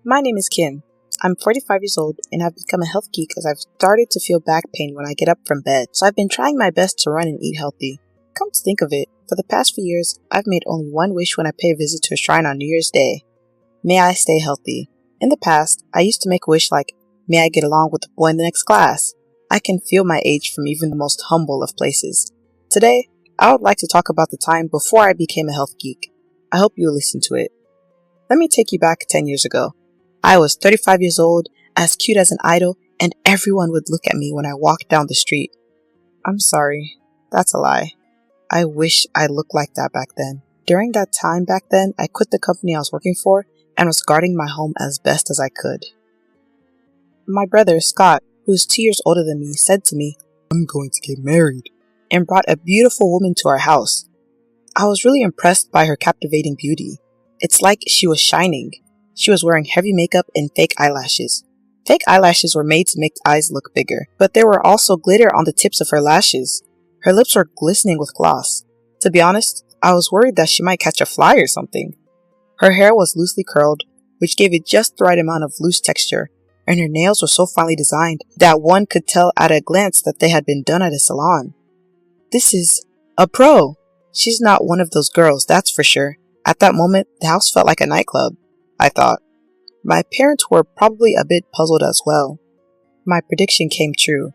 My name is Kim. I'm 45 years old and have become a health geek as I've started to feel back pain when I get up from bed, so I've been trying my best to run and eat healthy. Come to think of it, for the past few years, I've made only one wish when I pay a visit to a shrine on New Year's Day. May I stay healthy. In the past, I used to make a wish like, may I get along with the boy in the next class. I can feel my age from even the most humble of places. Today, I would like to talk about the time before I became a health geek. I hope you'll listen to it. Let me take you back 10 years ago. I was 35 years old, as cute as an idol, and everyone would look at me when I walked down the street. I'm sorry, that's a lie. I wish I looked like that back then. During that time back then, I quit the company I was working for and was guarding my home as best as I could. My brother, Scott, who is 2 years older than me, said to me, "I'm going to get married," and brought a beautiful woman to our house. I was really impressed by her captivating beauty. It's like she was shining. She was wearing heavy makeup and fake eyelashes. Fake eyelashes were made to make eyes look bigger, but there were also glitter on the tips of her lashes. Her lips were glistening with gloss. To be honest, I was worried that she might catch a fly or something. Her hair was loosely curled, which gave it just the right amount of loose texture, and her nails were so finely designed that one could tell at a glance that they had been done at a salon. This is a pro. She's not one of those girls, that's for sure. At that moment, the house felt like a nightclub, I thought. My parents were probably a bit puzzled as well. My prediction came true.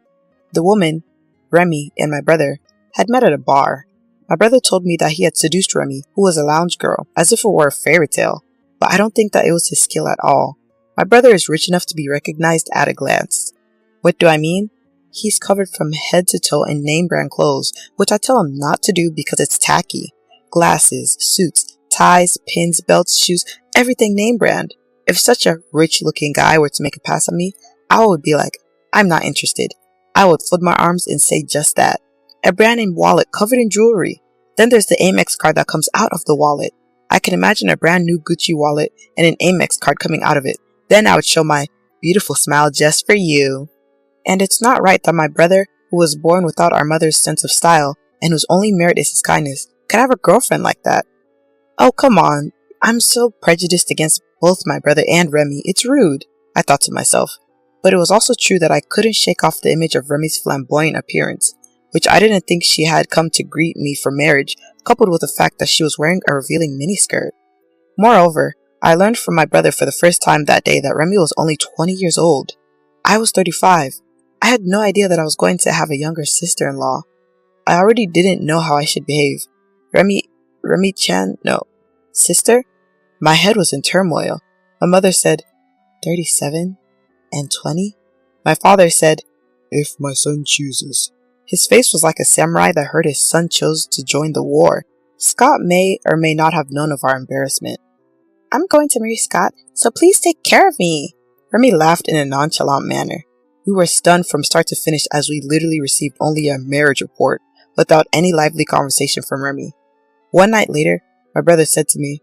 The woman, Remy, and my brother had met at a bar. My brother told me that he had seduced Remy, who was a lounge girl, as if it were a fairy tale, but I don't think that it was his skill at all. My brother is rich enough to be recognized at a glance. What do I mean? He's covered from head to toe in name brand clothes, which I tell him not to do because it's tacky. Glasses, suits, ties, pins, belts, shoes, everything name brand. If such a rich-looking guy were to make a pass at me, I would be like, I'm not interested. I would fold my arms and say just that. A brand name wallet covered in jewelry. Then there's the Amex card that comes out of the wallet. I can imagine a brand new Gucci wallet and an Amex card coming out of it. Then I would show my beautiful smile just for you. And it's not right that my brother, who was born without our mother's sense of style and whose only merit is his kindness, could have a girlfriend like that. Oh, come on. I'm so prejudiced against both my brother and Remy. It's rude, I thought to myself. But it was also true that I couldn't shake off the image of Remy's flamboyant appearance, which I didn't think she had come to greet me for marriage, coupled with the fact that she was wearing a revealing miniskirt. Moreover, I learned from my brother for the first time that day that Remy was only 20 years old. I was 35. I had no idea that I was going to have a younger sister-in-law. I already didn't know how I should behave. Sister? My head was in turmoil. My mother said, 37 and 20? My father said, if my son chooses. His face was like a samurai that heard his son chose to join the war. Scott may or may not have known of our embarrassment. I'm going to marry Scott, so please take care of me. Remy laughed in a nonchalant manner. We were stunned from start to finish as we literally received only a marriage report without any lively conversation from Remy. One night later, my brother said to me,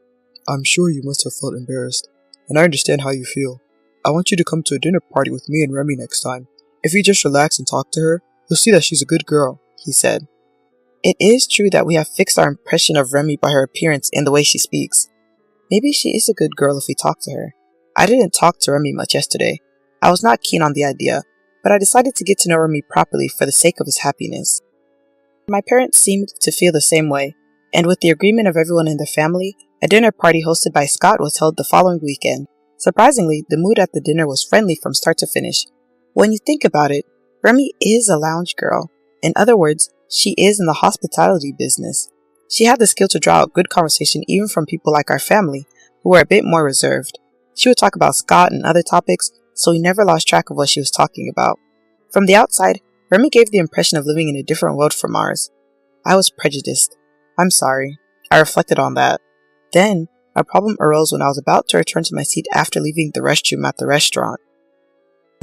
I'm sure you must have felt embarrassed, and I understand how you feel. I want you to come to a dinner party with me and Remy next time. If you just relax and talk to her, you'll see that she's a good girl, he said. It is true that we have fixed our impression of Remy by her appearance and the way she speaks. Maybe she is a good girl if we talk to her. I didn't talk to Remy much yesterday. I was not keen on the idea, but I decided to get to know Remy properly for the sake of his happiness. My parents seemed to feel the same way, and with the agreement of everyone in the family, a dinner party hosted by Scott was held the following weekend. Surprisingly, the mood at the dinner was friendly from start to finish. When you think about it, Remy is a lounge girl. In other words, she is in the hospitality business. She had the skill to draw out good conversation even from people like our family, who were a bit more reserved. She would talk about Scott and other topics, so we never lost track of what she was talking about. From the outside, Remy gave the impression of living in a different world from ours. I was prejudiced. I'm sorry. I reflected on that. Then, a problem arose when I was about to return to my seat after leaving the restroom at the restaurant.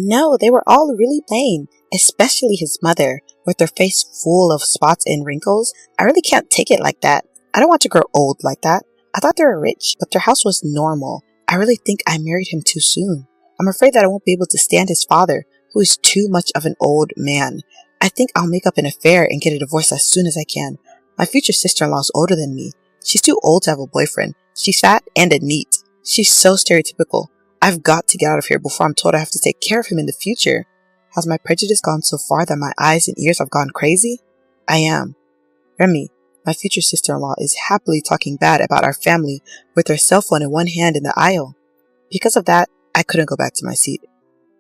No, they were all really plain, especially his mother, with her face full of spots and wrinkles. I really can't take it like that. I don't want to grow old like that. I thought they were rich, but their house was normal. I really think I married him too soon. I'm afraid that I won't be able to stand his father, who is too much of an old man. I think I'll make up an affair and get a divorce as soon as I can. My future sister-in-law is older than me. She's too old to have a boyfriend. She's fat and a neat. She's so stereotypical. I've got to get out of here before I'm told I have to take care of him in the future. Has my prejudice gone so far that my eyes and ears have gone crazy? I am. Remy, my future sister-in-law, is happily talking bad about our family with her cell phone in one hand in the aisle. Because of that, I couldn't go back to my seat.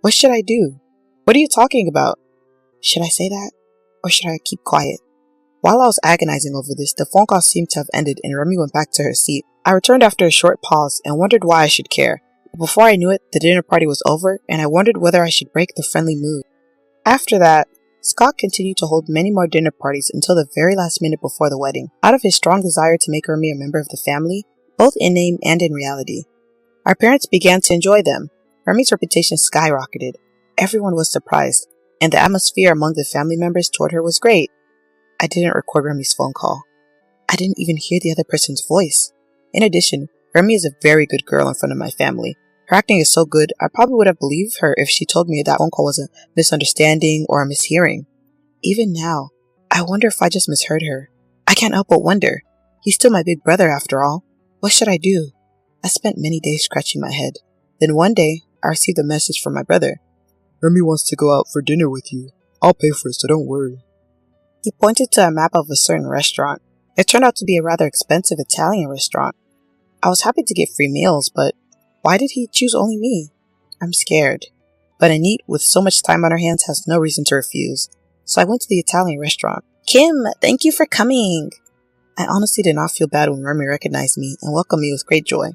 What should I do? What are you talking about? Should I say that? Or should I keep quiet? While I was agonizing over this, the phone call seemed to have ended and Remy went back to her seat. I returned after a short pause and wondered why I should care. But before I knew it, the dinner party was over and I wondered whether I should break the friendly mood. After that, Scott continued to hold many more dinner parties until the very last minute before the wedding, out of his strong desire to make Remy a member of the family, both in name and in reality. Our parents began to enjoy them. Remy's reputation skyrocketed. Everyone was surprised, and the atmosphere among the family members toward her was great. I didn't record Remy's phone call. I didn't even hear the other person's voice. In addition, Remy is a very good girl in front of my family. Her acting is so good, I probably would have believed her if she told me that phone call was a misunderstanding or a mishearing. Even now, I wonder if I just misheard her. I can't help but wonder. He's still my big brother after all. What should I do? I spent many days scratching my head. Then one day, I received a message from my brother. Remy wants to go out for dinner with you. I'll pay for it, so don't worry. He pointed to a map of a certain restaurant. It turned out to be a rather expensive Italian restaurant. I was happy to get free meals, but why did he choose only me? I'm scared. But Anit, with so much time on her hands, has no reason to refuse. So I went to the Italian restaurant. Kim, thank you for coming. I honestly did not feel bad when Remy recognized me and welcomed me with great joy.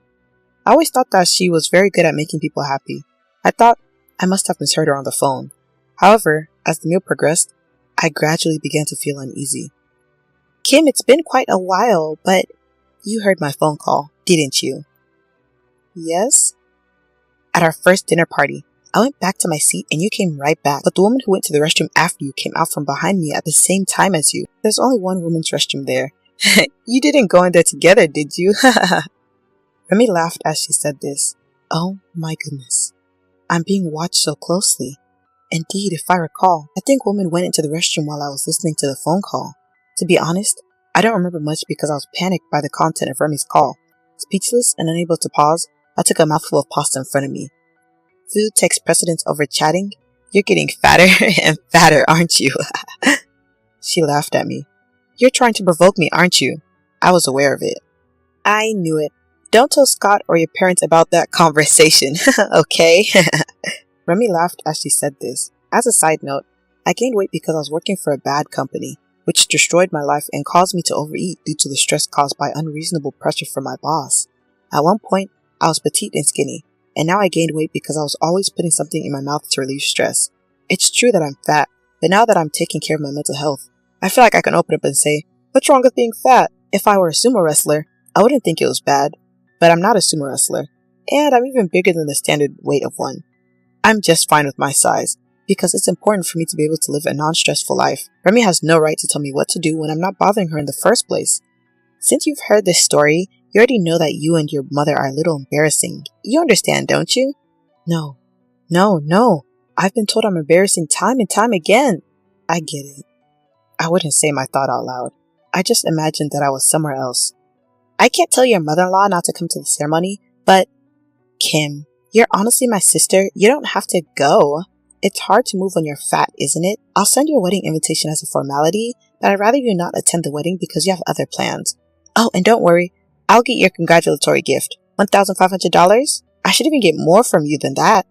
I always thought that she was very good at making people happy. I thought I must have misheard her on the phone. However, as the meal progressed, I gradually began to feel uneasy. Kim, it's been quite a while, but you heard my phone call, didn't you? Yes? At our first dinner party, I went back to my seat and you came right back, but the woman who went to the restroom after you came out from behind me at the same time as you. There's only one woman's restroom there. You didn't go in there together, did you? Remy laughed as she said this. Oh my goodness. I'm being watched so closely. Indeed, if I recall, I think woman went into the restroom while I was listening to the phone call. To be honest, I don't remember much because I was panicked by the content of Remy's call. Speechless and unable to pause, I took a mouthful of pasta in front of me. Food takes precedence over chatting. You're getting fatter and fatter, aren't you? She laughed at me. You're trying to provoke me, aren't you? I was aware of it. I knew it. Don't tell Scott or your parents about that conversation, okay? Remy laughed as she said this. As a side note, I gained weight because I was working for a bad company, which destroyed my life and caused me to overeat due to the stress caused by unreasonable pressure from my boss. At one point, I was petite and skinny, and now I gained weight because I was always putting something in my mouth to relieve stress. It's true that I'm fat, but now that I'm taking care of my mental health, I feel like I can open up and say, what's wrong with being fat? If I were a sumo wrestler, I wouldn't think it was bad, but I'm not a sumo wrestler, and I'm even bigger than the standard weight of one. I'm just fine with my size, because it's important for me to be able to live a non-stressful life. Remy has no right to tell me what to do when I'm not bothering her in the first place. Since you've heard this story, you already know that you and your mother are a little embarrassing. You understand, don't you? No. I've been told I'm embarrassing time and time again. I get it. I wouldn't say my thought out loud. I just imagined that I was somewhere else. I can't tell your mother-in-law not to come to the ceremony, but Kim, you're honestly my sister. You don't have to go. It's hard to move when you're fat, isn't it? I'll send you a wedding invitation as a formality, but I'd rather you not attend the wedding because you have other plans. Oh, and don't worry. I'll get your congratulatory gift. $1,500? I should even get more from you than that.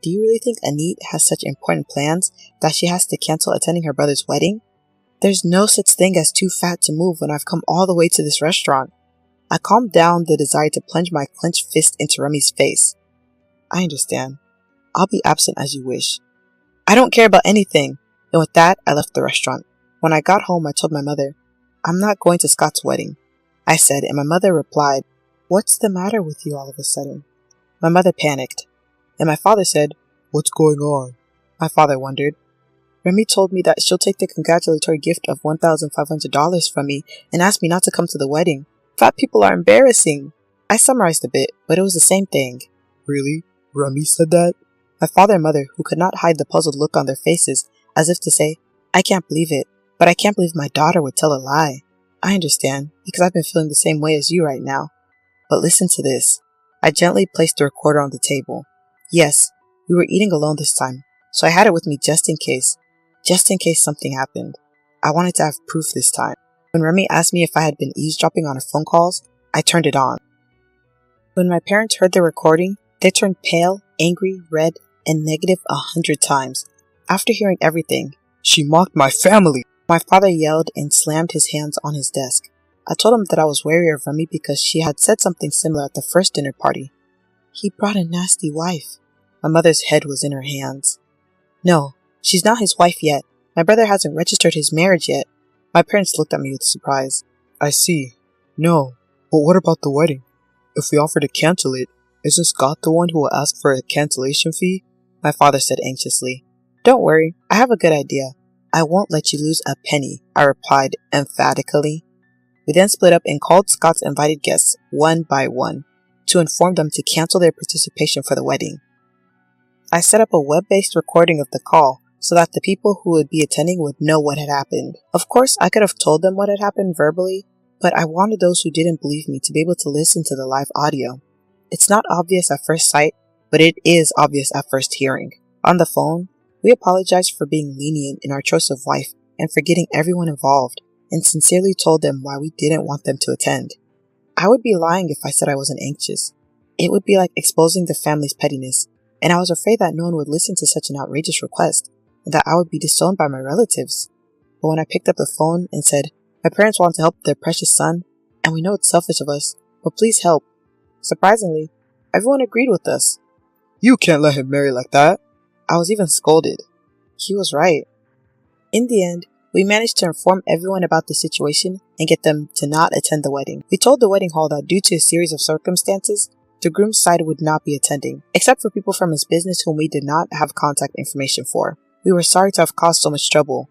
Do you really think Anit has such important plans that she has to cancel attending her brother's wedding? There's no such thing as too fat to move when I've come all the way to this restaurant. I calmed down the desire to plunge my clenched fist into Remy's face. I understand. I'll be absent as you wish. I don't care about anything. And with that, I left the restaurant. When I got home, I told my mother, I'm not going to Scott's wedding, I said, and my mother replied, What's the matter with you all of a sudden? My mother panicked, and my father said, What's going on? My father wondered. Remy told me that she'll take the congratulatory gift of $1,500 from me and asked me not to come to the wedding. Fat people are embarrassing. I summarized a bit, but it was the same thing. Really? Remy said that? My father and mother, who could not hide the puzzled look on their faces, as if to say, I can't believe it, but I can't believe my daughter would tell a lie. I understand, because I've been feeling the same way as you right now. But listen to this. I gently placed the recorder on the table. Yes, we were eating alone this time, so I had it with me just in case something happened. I wanted to have proof this time. When Remy asked me if I had been eavesdropping on her phone calls, I turned it on. When my parents heard the recording, they turned pale, angry, red, and negative 100 times. After hearing everything, "She mocked my family!" my father yelled and slammed his hands on his desk. I told him that I was wary of Remy because she had said something similar at the first dinner party. "He brought a nasty wife." My mother's head was in her hands. "No, she's not his wife yet. My brother hasn't registered his marriage yet." My parents looked at me with surprise. "I see. No, but what about the wedding? If we offer to cancel it, isn't Scott the one who will ask for a cancellation fee?" My father said anxiously. "Don't worry, I have a good idea. I won't let you lose a penny," I replied emphatically. We then split up and called Scott's invited guests one by one to inform them to cancel their participation for the wedding. I set up a web-based recording of the call so that the people who would be attending would know what had happened. Of course, I could have told them what had happened verbally, but I wanted those who didn't believe me to be able to listen to the live audio. It's not obvious at first sight, but it is obvious at first hearing. On the phone, we apologized for being lenient in our choice of wife and for getting everyone involved, and sincerely told them why we didn't want them to attend. I would be lying if I said I wasn't anxious. It would be like exposing the family's pettiness, and I was afraid that no one would listen to such an outrageous request, and that I would be disowned by my relatives. But when I picked up the phone and said, "My parents want to help their precious son, and we know it's selfish of us, but please help," surprisingly, everyone agreed with us. "You can't let him marry like that." I was even scolded. He was right. In the end, we managed to inform everyone about the situation and get them to not attend the wedding. We told the wedding hall that due to a series of circumstances, the groom's side would not be attending, except for people from his business whom we did not have contact information for. We were sorry to have caused so much trouble.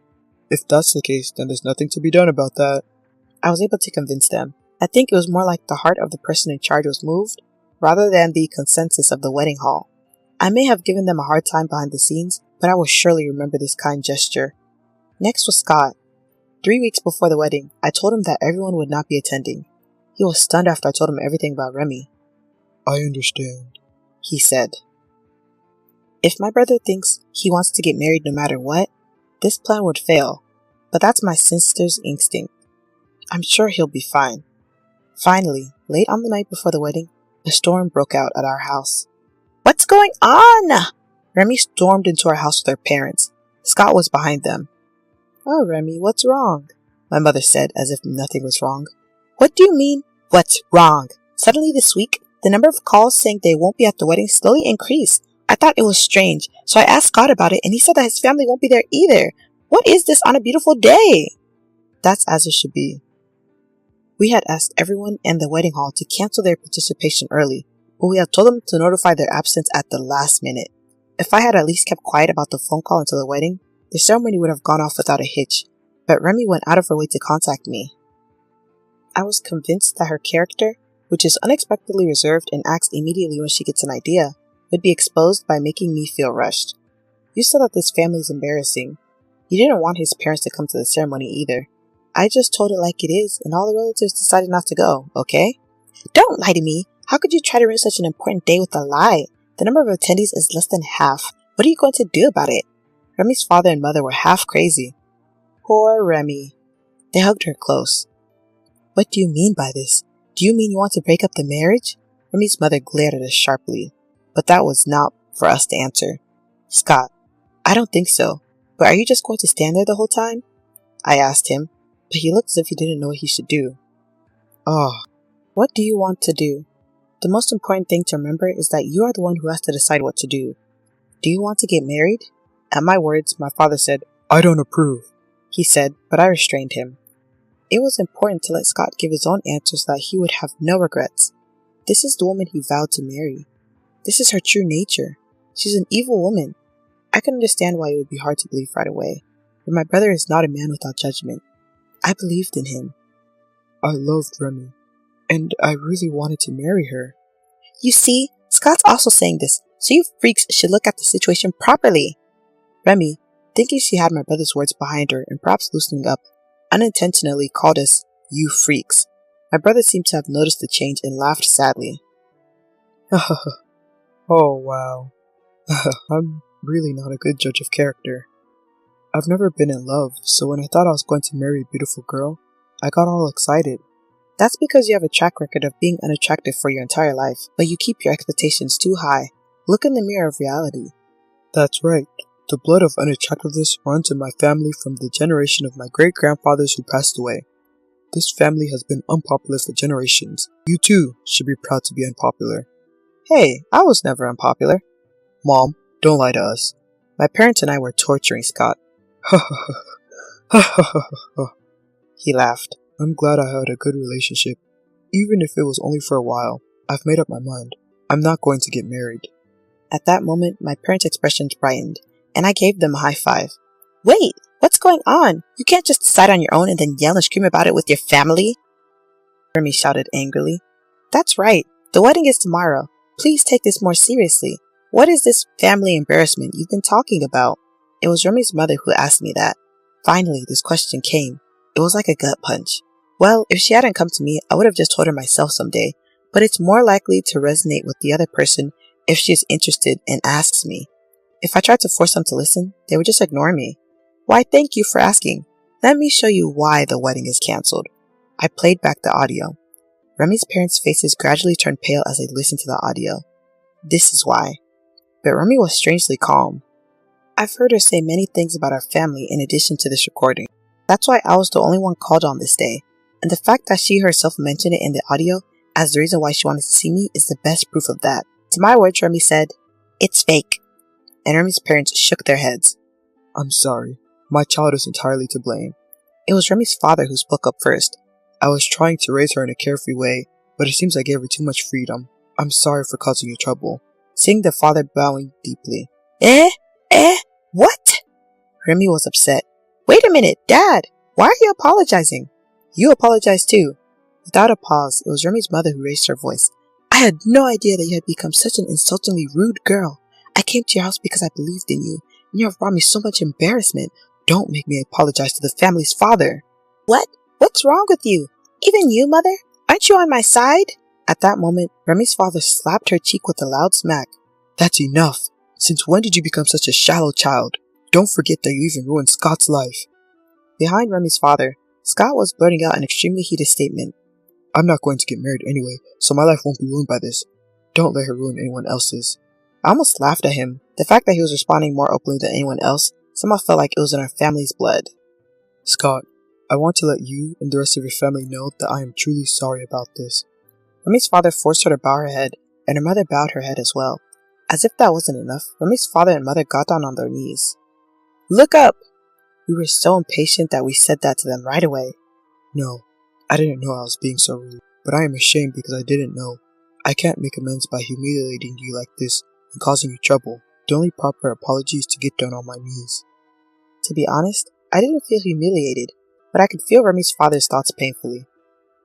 "If that's the case, then there's nothing to be done about that." I was able to convince them. I think it was more like the heart of the person in charge was moved, rather than the consensus of the wedding hall. I may have given them a hard time behind the scenes, but I will surely remember this kind gesture. Next was Scott. 3 weeks before the wedding, I told him that everyone would not be attending. He was stunned after I told him everything about Remy. "I understand," he said. If my brother thinks he wants to get married no matter what, this plan would fail, but that's my sister's instinct. I'm sure he'll be fine. Finally, late on the night before the wedding, a storm broke out at our house. "What's going on?" Remy stormed into our house with her parents. Scott was behind them. "Oh, Remy, what's wrong?" my mother said as if nothing was wrong. "What do you mean, what's wrong?" Suddenly this week, the number of calls saying they won't be at the wedding slowly increased. I thought it was strange, so I asked Scott about it, and he said that his family won't be there either. What is this on a beautiful day? That's as it should be. We had asked everyone in the wedding hall to cancel their participation early, but we had told them to notify their absence at the last minute. If I had at least kept quiet about the phone call until the wedding, the ceremony would have gone off without a hitch, but Remy went out of her way to contact me. I was convinced that her character, which is unexpectedly reserved and acts immediately when she gets an idea, would be exposed by making me feel rushed. "You said that this family is embarrassing. You didn't want his parents to come to the ceremony either. I just told it like it is, and all the relatives decided not to go, okay?" "Don't lie to me. How could you try to ruin such an important day with a lie? The number of attendees is less than half. What are you going to do about it?" Remy's father and mother were half crazy. Poor Remy. They hugged her close. "What do you mean by this? Do you mean you want to break up the marriage?" Remy's mother glared at us sharply, but that was not for us to answer. "Scott, I don't think so, but are you just going to stand there the whole time?" I asked him, but he looked as if he didn't know what he should do. What do you want to do? The most important thing to remember is that you are the one who has to decide what to do. Do you want to get married?" At my words, my father said, "I don't approve," he said, but I restrained him. It was important to let Scott give his own answer so that he would have no regrets. This is the woman he vowed to marry. This is her true nature. She's an evil woman. I can understand why it would be hard to believe right away, but my brother is not a man without judgment. I believed in him. "I loved Remy, and I really wanted to marry her." "You see, Scott's also saying this, so you freaks should look at the situation properly." Remy, thinking she had my brother's words behind her and perhaps loosening up, unintentionally called us "you freaks." My brother seemed to have noticed the change and laughed sadly. Oh, wow. I'm really not a good judge of character. I've never been in love, so when I thought I was going to marry a beautiful girl, I got all excited. That's because you have a track record of being unattractive for your entire life, but you keep your expectations too high. Look in the mirror of reality. That's right. The blood of unattractiveness runs in my family from the generation of my great-grandfathers who passed away. This family has been unpopular for generations. You too should be proud to be unpopular. Hey, I was never unpopular. Mom, don't lie to us. My parents and I were torturing Scott. He laughed. I'm glad I had a good relationship. Even if it was only for a while, I've made up my mind. I'm not going to get married. At that moment, my parents' expressions brightened, and I gave them a high five. Wait, what's going on? You can't just decide on your own and then yell and scream about it with your family? Remy shouted angrily. That's right. The wedding is tomorrow. Please take this more seriously. What is this family embarrassment you've been talking about? It was Remy's mother who asked me that. Finally, this question came. It was like a gut punch. Well, if she hadn't come to me, I would have just told her myself someday, but it's more likely to resonate with the other person if she is interested and asks me. If I tried to force them to listen, they would just ignore me. Why, thank you for asking. Let me show you why the wedding is cancelled. I played back the audio. Remy's parents' faces gradually turned pale as they listened to the audio. This is why. But Remy was strangely calm. I've heard her say many things about our family in addition to this recording. That's why I was the only one called on this day. And the fact that she herself mentioned it in the audio as the reason why she wanted to see me is the best proof of that. To my words, Remy said, "It's fake." And Remy's parents shook their heads. I'm sorry. My child is entirely to blame. It was Remy's father who spoke up first. I was trying to raise her in a carefree way, but it seems I gave her too much freedom. I'm sorry for causing you trouble. Seeing the father bowing deeply. What? Remy was upset. Wait a minute, Dad! Why are you apologizing? You apologize too. Without a pause, it was Remy's mother who raised her voice. I had no idea that you had become such an insultingly rude girl. I came to your house because I believed in you, and you have brought me so much embarrassment. Don't make me apologize to the family's father. What? What's wrong with you? Even you, Mother? Aren't you on my side? At that moment, Remy's father slapped her cheek with a loud smack. That's enough. Since when did you become such a shallow child? Don't forget that you even ruined Scott's life. Behind Remy's father, Scott was blurting out an extremely heated statement. I'm not going to get married anyway, so my life won't be ruined by this. Don't let her ruin anyone else's. I almost laughed at him. The fact that he was responding more openly than anyone else somehow felt like it was in our family's blood. Scott, I want to let you and the rest of your family know that I am truly sorry about this. Remy's father forced her to bow her head, and her mother bowed her head as well. As if that wasn't enough, Remy's father and mother got down on their knees. Look up! We were so impatient that we said that to them right away. No, I didn't know I was being so rude, but I am ashamed because I didn't know. I can't make amends by humiliating you like this and causing you trouble. The only proper apology is to get down on my knees. To be honest, I didn't feel humiliated, but I could feel Remy's father's thoughts painfully.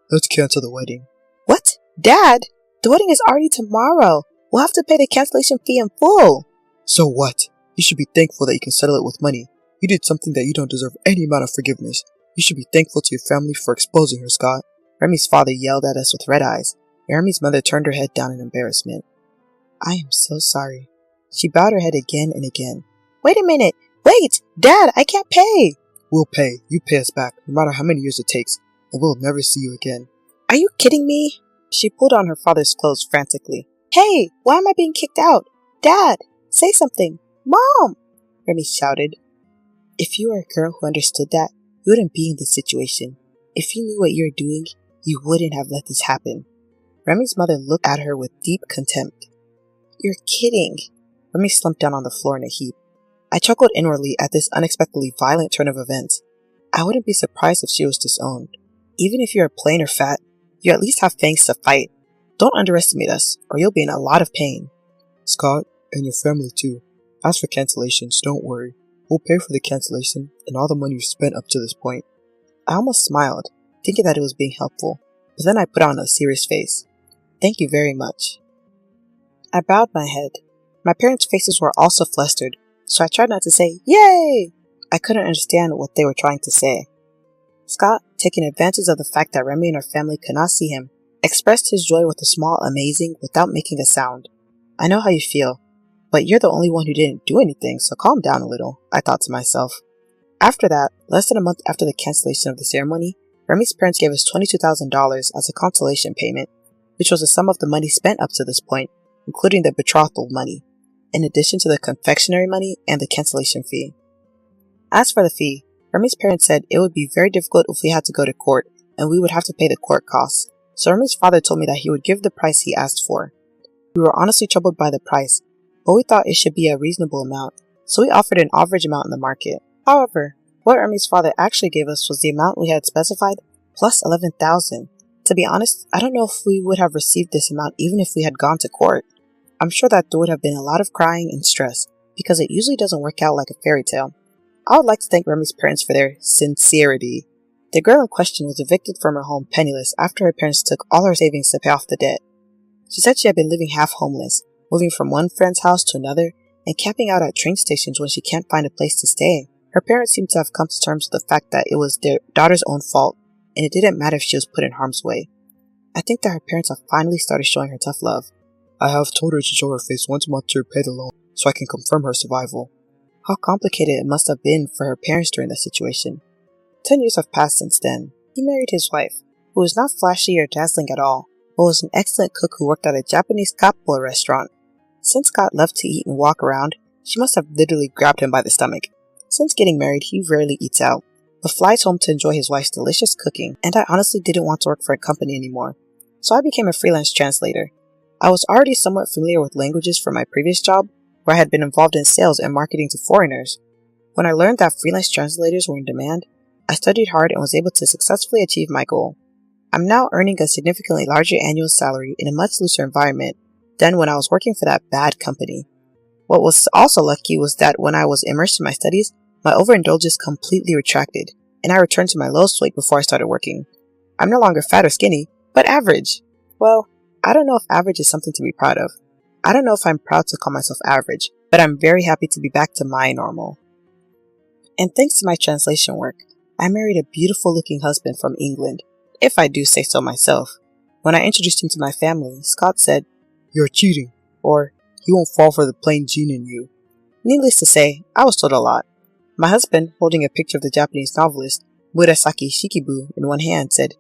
Let's cancel the wedding. What? Dad! The wedding is already tomorrow. We'll have to pay the cancellation fee in full. So what? You should be thankful that you can settle it with money. You did something that you don't deserve any amount of forgiveness. You should be thankful to your family for exposing her, Scott. Remy's father yelled at us with red eyes. Remy's mother turned her head down in embarrassment. I am so sorry. She bowed her head again and again. Wait a minute! Wait! Dad, I can't pay! We'll pay. You pay us back, no matter how many years it takes, and we'll never see you again. Are you kidding me? She pulled on her father's clothes frantically. Hey! Why am I being kicked out? Dad! Say something! Mom! Remy shouted. If you were a girl who understood that, you wouldn't be in this situation. If you knew what you were doing, you wouldn't have let this happen. Remy's mother looked at her with deep contempt. You're kidding. Remy slumped down on the floor in a heap. I chuckled inwardly at this unexpectedly violent turn of events. I wouldn't be surprised if she was disowned. Even if you're plain or fat, you at least have fangs to fight. Don't underestimate us, or you'll be in a lot of pain. Scott, and your family too. As for cancellations, don't worry. We'll pay for the cancellation and all the money you've spent up to this point. I almost smiled, thinking that it was being helpful, but then I put on a serious face. Thank you very much. I bowed my head. My parents' faces were also flustered, so I tried not to say, Yay! I couldn't understand what they were trying to say. Scott, taking advantage of the fact that Remy and her family could not see him, expressed his joy with a small amazing without making a sound. I know how you feel, but you're the only one who didn't do anything, so calm down a little, I thought to myself. After that, less than a month after the cancellation of the ceremony, Remy's parents gave us $22,000 as a consolation payment, which was the sum of the money spent up to this point, including the betrothal money, in addition to the confectionery money and the cancellation fee. As for the fee, Remy's parents said it would be very difficult if we had to go to court, and we would have to pay the court costs, so Remy's father told me that he would give the price he asked for. We were honestly troubled by the price, but we thought it should be a reasonable amount, so we offered an average amount in the market. However, what Remy's father actually gave us was the amount we had specified, plus $11,000. To be honest, I don't know if we would have received this amount even if we had gone to court. I'm sure that there would have been a lot of crying and stress, because it usually doesn't work out like a fairy tale. I would like to thank Remy's parents for their sincerity. The girl in question was evicted from her home penniless after her parents took all her savings to pay off the debt. She said she had been living half homeless, moving from one friend's house to another, and camping out at train stations when she can't find a place to stay. Her parents seemed to have come to terms with the fact that it was their daughter's own fault, and it didn't matter if she was put in harm's way. I think that her parents have finally started showing her tough love. I have told her to show her face once a month to repay the loan, so I can confirm her survival. How complicated it must have been for her parents during the situation. 10 years have passed since then. He married his wife, who was not flashy or dazzling at all, but was an excellent cook who worked at a Japanese kappa restaurant. Since Scott loved to eat and walk around, she must have literally grabbed him by the stomach. Since getting married, he rarely eats out, but flies home to enjoy his wife's delicious cooking, and I honestly didn't want to work for a company anymore, so I became a freelance translator. I was already somewhat familiar with languages from my previous job, where I had been involved in sales and marketing to foreigners. When I learned that freelance translators were in demand, I studied hard and was able to successfully achieve my goal. I'm now earning a significantly larger annual salary in a much looser environment than when I was working for that bad company. What was also lucky was that when I was immersed in my studies, my overindulgence completely retracted, and I returned to my lowest weight before I started working. I'm no longer fat or skinny, but average. Well, I don't know if average is something to be proud of. I don't know if I'm proud to call myself average, but I'm very happy to be back to my normal. And thanks to my translation work, I married a beautiful looking husband from England, if I do say so myself. When I introduced him to my family, Scott said, "You're cheating," or "He won't fall for the plain gene in you." Needless to say, I was told a lot. My husband, holding a picture of the Japanese novelist Murasaki Shikibu in one hand, said,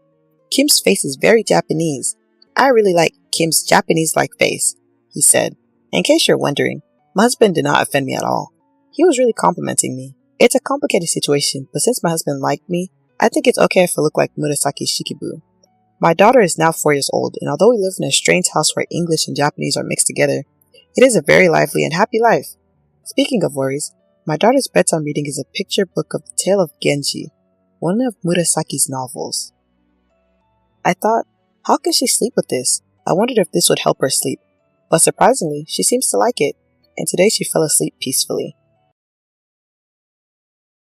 "Kim's face is very Japanese. I really like Kim's Japanese-like face," he said. In case you're wondering, my husband did not offend me at all. He was really complimenting me. It's a complicated situation, but since my husband liked me, I think it's okay if I look like Murasaki Shikibu. My daughter is now 4 years old, and although we live in a strange house where English and Japanese are mixed together, it is a very lively and happy life. Speaking of worries, my daughter's bedtime reading is a picture book of the Tale of Genji, one of Murasaki's novels. I thought, how can she sleep with this? I wondered if this would help her sleep, but surprisingly, she seems to like it, and today she fell asleep peacefully.